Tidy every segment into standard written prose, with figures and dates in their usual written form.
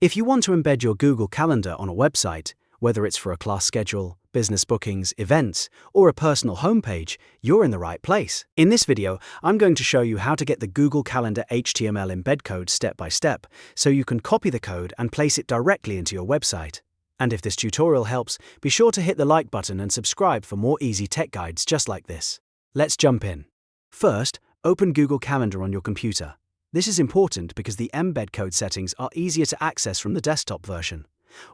If you want to embed your Google Calendar on a website, whether it's for a class schedule, business bookings, events, or a personal homepage, you're in the right place. In this video, I'm going to show you how to get the Google Calendar HTML embed code step by step, so you can copy the code and place it directly into your website. And if this tutorial helps, be sure to hit the like button and subscribe for more easy tech guides just like this. Let's jump in. First, open Google Calendar on your computer. This is important because the embed code settings are easier to access from the desktop version.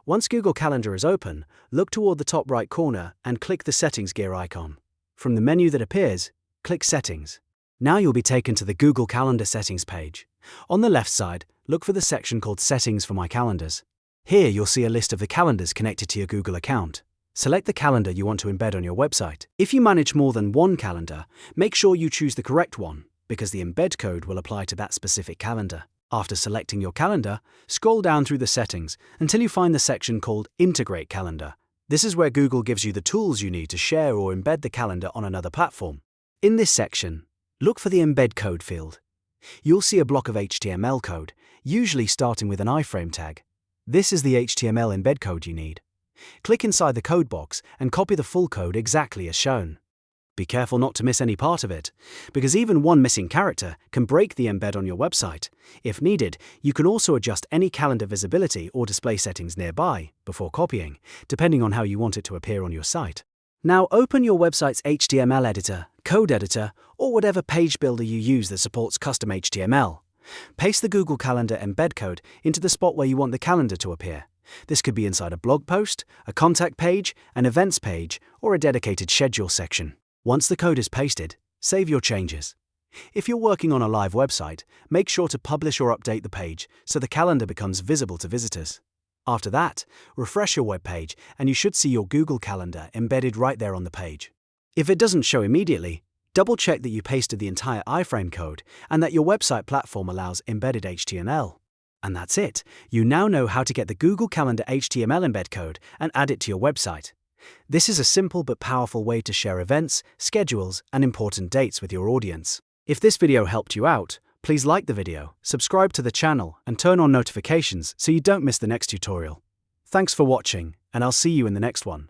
Once Google Calendar is open, look toward the top right corner and click the Settings gear icon. From the menu that appears, click Settings. Now you'll be taken to the Google Calendar settings page. On the left side, look for the section called Settings for My Calendars. Here you'll see a list of the calendars connected to your Google account. Select the calendar you want to embed on your website. If you manage more than one calendar, make sure you choose the correct one, because the embed code will apply to that specific calendar. After selecting your calendar, scroll down through the settings until you find the section called Integrate Calendar. This is where Google gives you the tools you need to share or embed the calendar on another platform. In this section, look for the embed code field. You'll see a block of HTML code, usually starting with an iframe tag. This is the HTML embed code you need. Click inside the code box and copy the full code exactly as shown. Be careful not to miss any part of it, because even one missing character can break the embed on your website. If needed, you can also adjust any calendar visibility or display settings nearby before copying, depending on how you want it to appear on your site. Now open your website's HTML editor, code editor, or whatever page builder you use that supports custom HTML. Paste the Google Calendar embed code into the spot where you want the calendar to appear. This could be inside a blog post, a contact page, an events page, or a dedicated schedule section. Once the code is pasted, save your changes. If you're working on a live website, make sure to publish or update the page so the calendar becomes visible to visitors. After that, refresh your web page and you should see your Google Calendar embedded right there on the page. If it doesn't show immediately, double-check that you pasted the entire iframe code and that your website platform allows embedded HTML. And that's it. You now know how to get the Google Calendar HTML embed code and add it to your website. This is a simple but powerful way to share events, schedules, and important dates with your audience. If this video helped you out, please like the video, subscribe to the channel, and turn on notifications so you don't miss the next tutorial. Thanks for watching, and I'll see you in the next one.